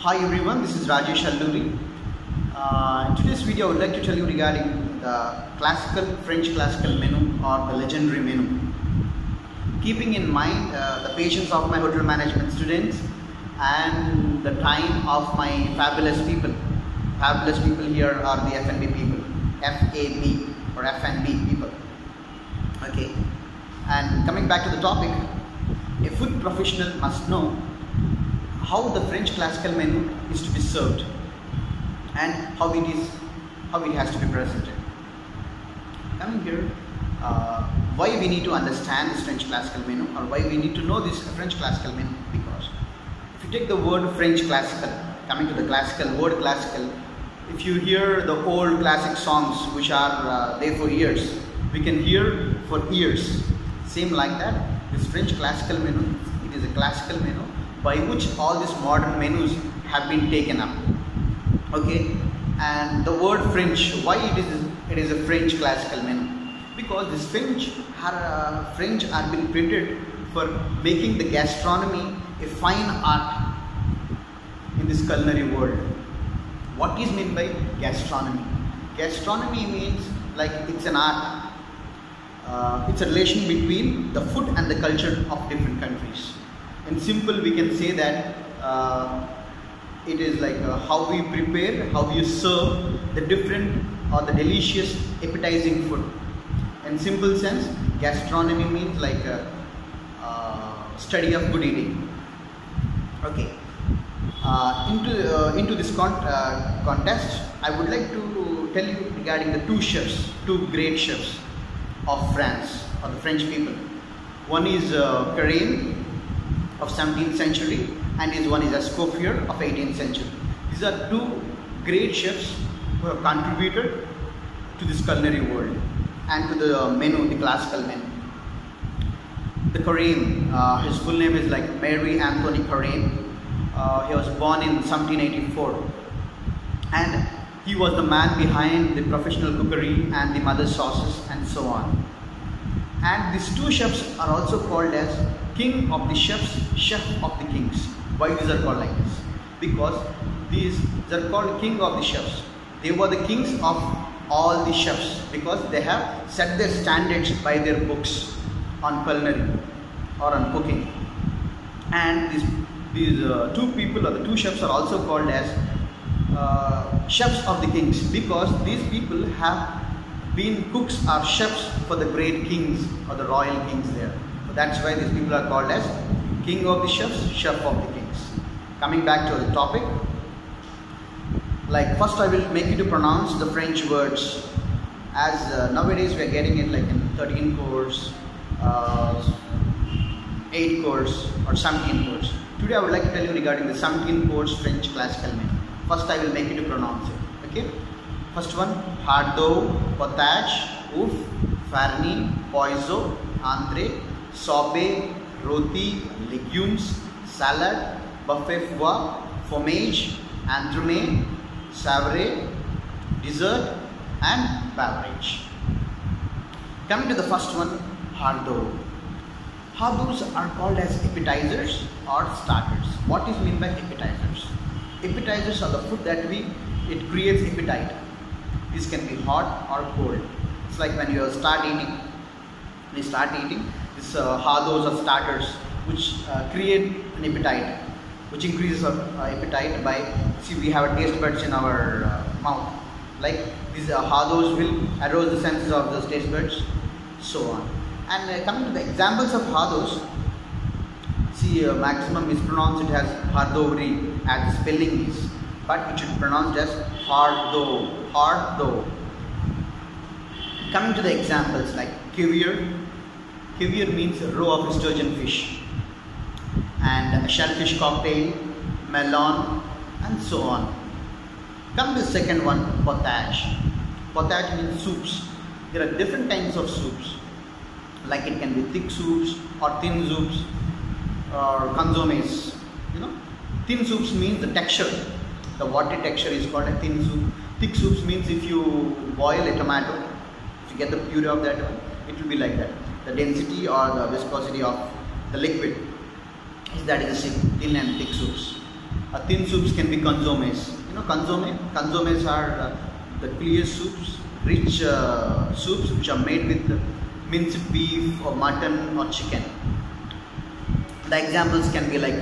Hi everyone, this is Rajesh Alluri. In today's video, I would like to tell you regarding the French classical menu or the legendary menu. Keeping in mind the patience of my hotel management students and the time of my fabulous people. Fabulous people here are the F&B people, F-A-B or F&B people. Okay, and coming back to the topic, a food professional must know how the French classical menu is to be served and how it has to be presented. Coming here, why we need to understand this French classical menu, or why we need to know this French classical menu? Because if you take the word French classical, coming to the classical word classical, if you hear the old classic songs which are there for years, we can hear for years. Same like that, this French classical menu, it is a classical menu by which all these modern menus have been taken up. Okay, and the word French, why it is a French classical menu? Because this French are been printed for making the gastronomy a fine art in this culinary world. What is meant by gastronomy? Gastronomy means like it's an art. It's a relation between the food and the culture of different countries. In simple, we can say that it is like how we prepare, how you serve the different or the delicious appetizing food. In simple sense, gastronomy means like study of good eating. Okay. Into this contest, I would like to tell you regarding the two great chefs of France or the French people. One is Canape of 17th century and one is Scotch of 18th century. These are two great chefs who have contributed to this culinary world and to the menu, the classical menu. The Canape, his full name is like Mary Anthony Canape. He was born in 1784 and he was the man behind the professional cookery and the mother sauces and so on. And these two chefs are also called as King of the Chefs, Chef of the Kings. Why these are called like this? Because these are called King of the Chefs. They were the kings of all the chefs because they have set their standards by their books on culinary or on cooking. And these two people or the two chefs are also called as chefs of the kings because these people have been cooks or chefs for the great kings or the royal kings there. So that's why these people are called as King of the Chefs, Chef of the Kings. Coming back to the topic, like first I will make you to pronounce the French words, as nowadays we are getting it like in 13 course, 8 course or 17 course. Today I would like to tell you regarding the 17 course French classical menu. First I will make you to pronounce it. Okay. First one, hardou, potage, ouf, farni, poiso, entree, sorbet, rôti, legumes, salad, buffet foie, fromage, entremet, savoury, dessert and beverage. Coming to the first one, hardou. Hardous are called as appetizers or starters. What is meant by appetizers? Appetizers are the food that it creates appetite. This can be hot or cold. It's like when you start eating, these hardous or starters which create an appetite, which increases our appetite by, see, we have taste buds in our mouth. Like these hardous will arouse the senses of those taste buds, so on. And coming to the examples of hardous, see, maximum mispronounce it as hardouri as the spelling is, but it should be pronounced as hardou. Coming to the examples like caviar. Caviar means a roe of sturgeon fish, and a shellfish cocktail, melon, and so on. Come to the second one, potage. Potage means soups. There are different kinds of soups. Like it can be thick soups or thin soups or consommes. You know, thin soups means the texture. The watery texture is called a thin soup. Thick soups means if you boil a tomato, if you get the puree of that, it will be like that. The density or the viscosity of the liquid is that is the thin and thick soups. Thin soups can be consommes. You know consomme? Consommes are the clear soups, rich soups which are made with minced beef or mutton or chicken. The examples can be like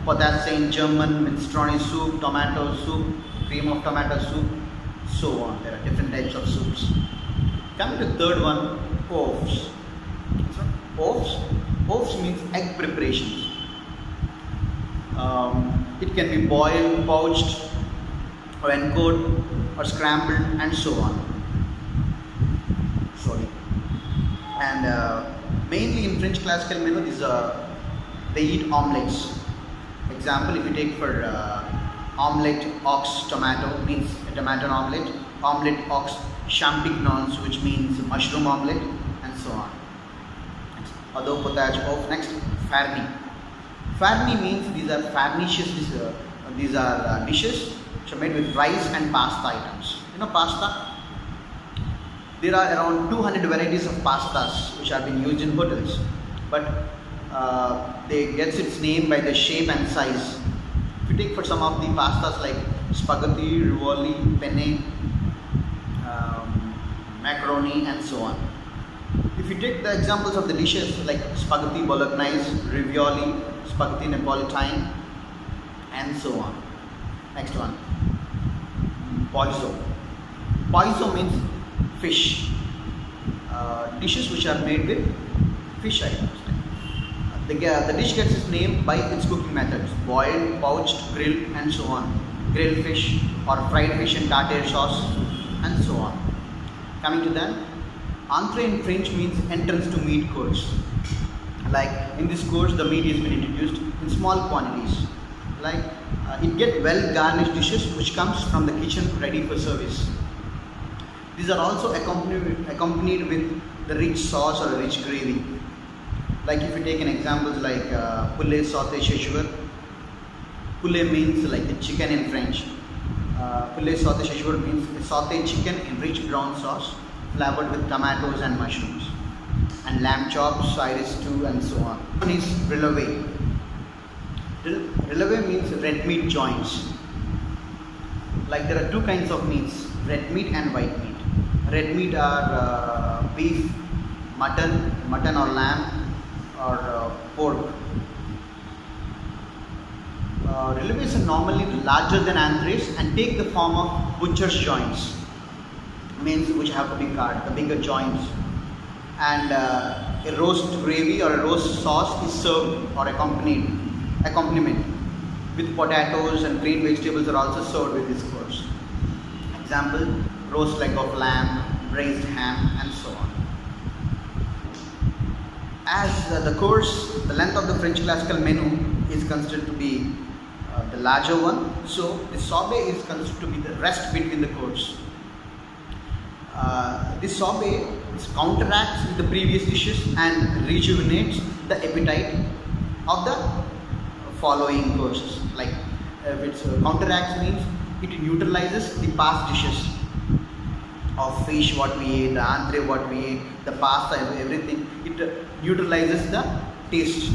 potasse in German, minestrone soup, tomato soup, cream of tomato soup, so on. There are different types of soups. Coming to the third one, oafs. Oafs means egg preparations. It can be boiled, poached, or encored, or scrambled, and so on. Sorry. And mainly in French classical menu, they eat omelettes. Example, if you take for omelette ox tomato, means a tomato omelette. Omelette ox champignons, which means mushroom omelette, and so on. Other potage of next, farni. Farni means these are farnishes. These are dishes which are made with rice and pasta items. You know pasta? There are around 200 varieties of pastas which have been used in hotels, but they get its name by the shape and size. If you take for some of the pastas like spaghetti, ravioli, penne, macaroni, and so on. If you take the examples of the dishes like spaghetti bolognese, ravioli, spaghetti napolitane, and so on. Next one, poiso. Poiso means fish. Dishes which are made with fish items. The dish gets its name by its cooking methods: boiled, poached, grilled, and so on. Grilled fish or fried fish in tartare sauce, and so on. Coming to that, entree in French means entrance to meat course. Like in this course, the meat has been introduced in small quantities. Like it get well garnished dishes which comes from the kitchen ready for service. These are also accompanied with the rich sauce or a rich gravy. Like if you take an examples like poulet sauté chez jour. Poulet means like the chicken in French. Poulet sauté chez jour means sauté chicken in rich brown sauce flavored with tomatoes and mushrooms. And lamb chops, Irish stew, and so on. One is releve. Releve means red meat joints. Like there are two kinds of meats, red meat and white meat. Red meat are beef, mutton or lamb, or pork. Releves are normally larger than entrees and take the form of butcher's joints, means which have to be cut, the bigger joints. And a roast gravy or a roast sauce is served or accompaniment with potatoes, and green vegetables are also served with this course. Example, roast leg of lamb, braised ham, and so on. As the course, the length of the French classical menu is considered to be the larger one, so the sorbet is considered to be the rest between the course. This sorbet counteracts with the previous dishes and rejuvenates the appetite of the following courses. Like if it's counteracts means it neutralizes the past dishes of fish what we ate, the entree what we ate, the pasta, everything. It neutralizes the taste,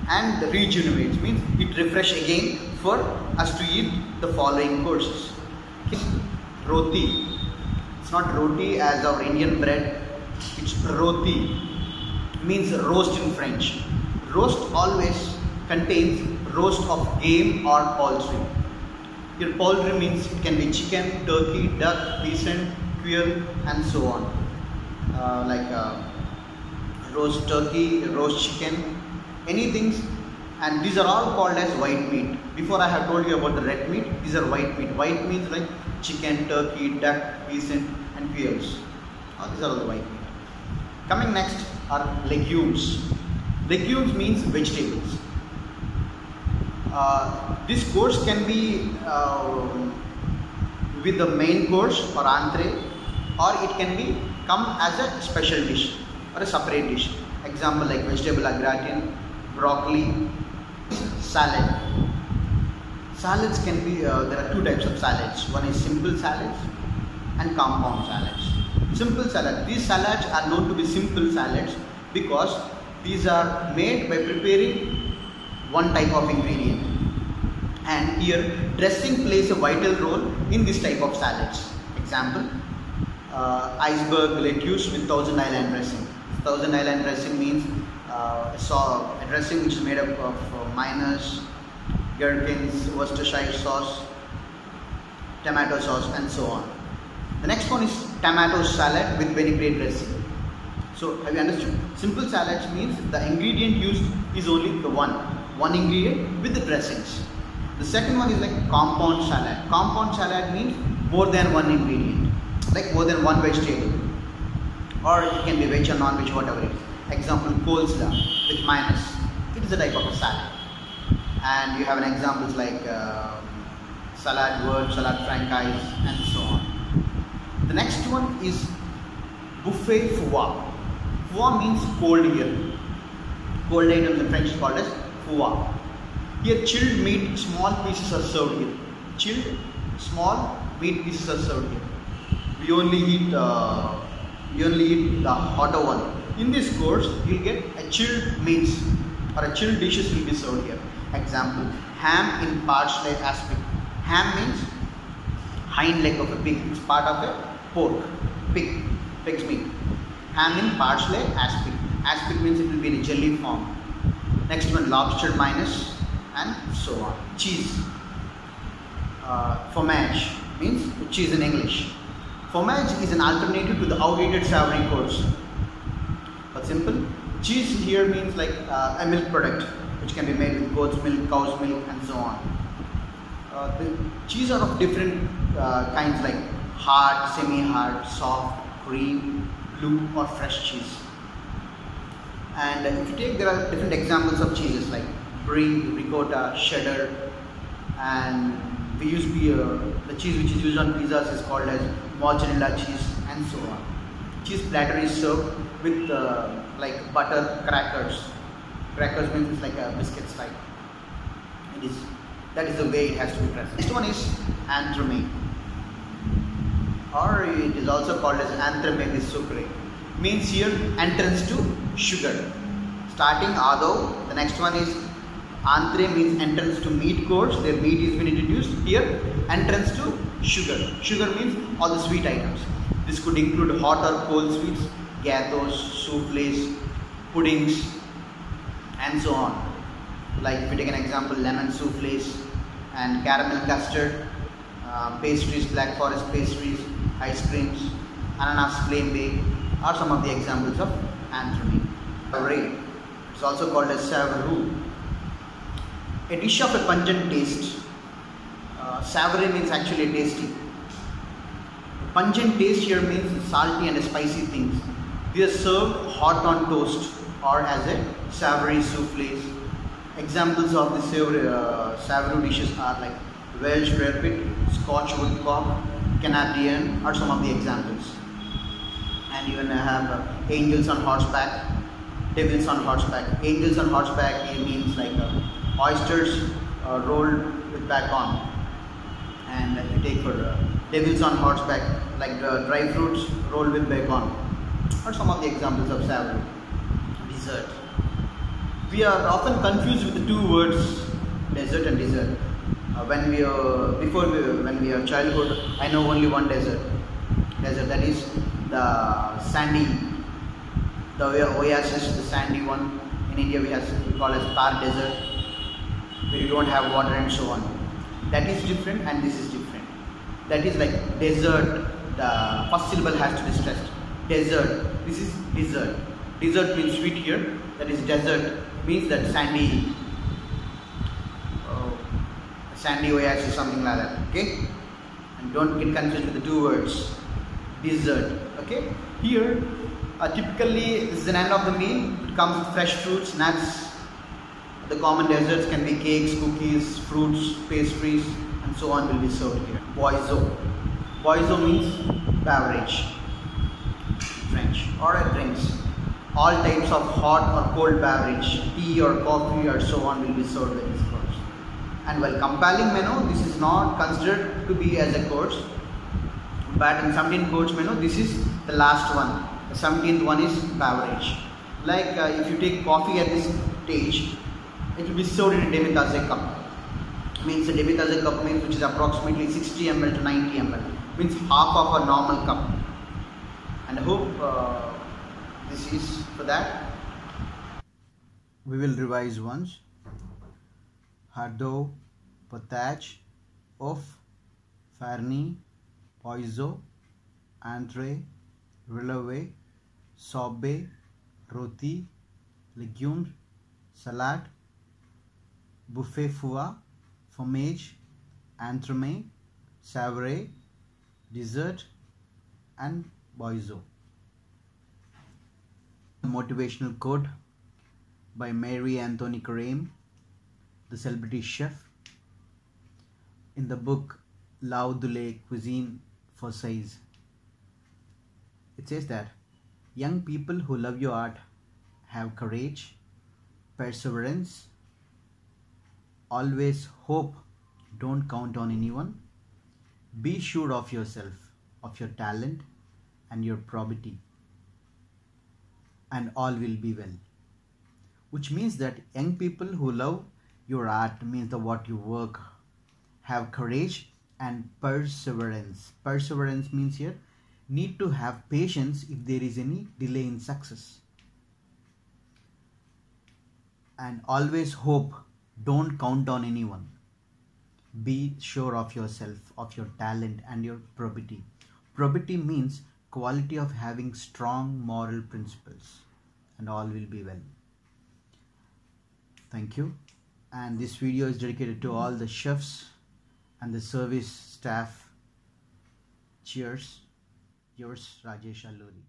and the rejuvenates means it refresh again for us to eat the following courses. Rôti. It's not roti as our Indian bread, it's rôti, means roast in French. Roast always contains roast of game or poultry. Your poultry means it can be chicken, turkey, duck, pheasant, quail, and so on. Like roast turkey, roast chicken, anything, and these are all called as white meat. Before I have told you about the red meat, these are white meat. White means like chicken, turkey, duck, pheasant, and quails. These are all the white meat. Coming next are legumes. Legumes means vegetables. This course can be with the main course or entree, or it can be come as a special dish or a separate dish. Example like vegetable au gratin, broccoli, salad. Salads can be, there are two types of salads. One is simple salads and compound salads. Simple salad. These salads are known to be simple salads because these are made by preparing one type of ingredient. And here dressing plays a vital role in this type of salads. Example, iceberg lettuce with Thousand Island dressing. Thousand Island dressing means a dressing which is made up of mayonnaise, gherkins, Worcestershire sauce, tomato sauce, and so on. The next one is tomato salad with vinaigrette dressing. So have you understood? Simple salads means the ingredient used is only the one ingredient with the dressings. The second one is like compound salad. Compound salad means more than one ingredient, like more than one vegetable, or it can be veg or non-veg, whatever it is. Example, coleslaw with mayonnaise. It is a type of a salad. And you have an examples like salad word, salad francaise, and so on. The next one is buffet froid. Froid means cold here. Cold item in French is called as froid. Here chilled meat, small pieces are served here. Chilled, small meat pieces are served here. We only eat the hotter one. In this course, you'll get a chilled meats or a chilled dishes will be served here. Example, ham in parsley aspic. Ham means hind leg of a pig. It's part of a pork, pig's meat. Ham in parsley aspic. Aspic means it will be in a jelly form. Next one, lobster mayonnaise, and so on. Cheese. Fromage means cheese in English. Fromage is an alternative to the outdated savory course. But simple, cheese here means like a milk product which can be made with goat's milk, cow's milk, and so on. The cheese are of different kinds like hard, semi-hard, soft, cream, blue, or fresh cheese. And if you take, there are different examples of cheeses like brie, ricotta, cheddar, and we use the cheese which is used on pizzas is called as mozzarella cheese, and so on. Cheese platter is served with like butter crackers. Crackers means it's like a biscuit type. That is the way it has to be present. Next one is entremet, or it is also called as entremet de sucre. Means here entrance to sugar. Starting ado, the next one is entree means entrance to meat course. Their meat is been introduced. Here entrance to sugar. Sugar means all the sweet items. This could include hot or cold sweets, gateaux, soufflés, puddings, and so on. Like if we take an example, lemon soufflés and caramel custard, pastries, black forest pastries, ice creams, ananas flambé are some of the examples of entremet. Savory, it's also called as savoureux. A dish of a pungent taste. Savory means actually tasty. Pungent taste here means salty and spicy things. They are served hot on toast or as a savory soufflés. Examples of the savory dishes are like Welsh rarebit, Scotch woodcock, Canape are some of the examples. And even I have angels on horseback, devils on horseback. Angels on horseback here means like oysters rolled with bacon. And if you take for devils on horseback, like dry fruits rolled with bacon, are some of the examples of savory. Dessert. We are often confused with the two words dessert and dessert. When we are childhood, I know only one dessert. That is the sandy, the oasis, the sandy one. In India we call as Thar desert, where you don't have water and so on. That is different, and this is different. That is like desert. The first syllable has to be stressed. Desert. This is dessert. Dessert means sweet here. That is desert means that sandy oasis, something like that. Okay, and don't get confused with the two words. Dessert. Okay. Here, typically this is an end of the meal. It comes with fresh fruits, nuts. The common desserts can be cakes, cookies, fruits, pastries, and so on will be served here. Boisseau. Boisseau means beverage, French, or drinks. All types of hot or cold beverage, tea or coffee or so on will be served in this course. And while compiling menu, this is not considered to be as a course, but in 17 course menu, this is the last one. The 17th one is beverage. Like if you take coffee at this stage, it will be served in a demi-tasse cup. means the Appetizer cup means which is approximately 60 ml to 90 ml, means half of a normal cup. And I hope this is for that. We will revise once. Hardo, potage, of, farni, poiso, entree, releve, sorbet, rôti, legumes, salad, buffet foie, fromage, entremet, savory, dessert, and boiso. Motivational quote by Mary Anthony Caraim, the celebrity chef, in the book Laudule Cuisine for Size. It says that young people who love your art have courage, perseverance, always hope, don't count on anyone, be sure of yourself, of your talent and your probity, and all will be well. Which means that young people who love your art, means the what you work, have courage and perseverance. Perseverance means here need to have patience if there is any delay in success. And always hope, don't count on anyone. Be sure of yourself, of your talent and your probity. Probity means quality of having strong moral principles, and all will be well. Thank you. And this video is dedicated to all the chefs and the service staff. Cheers. Yours, Rajesh Alluri.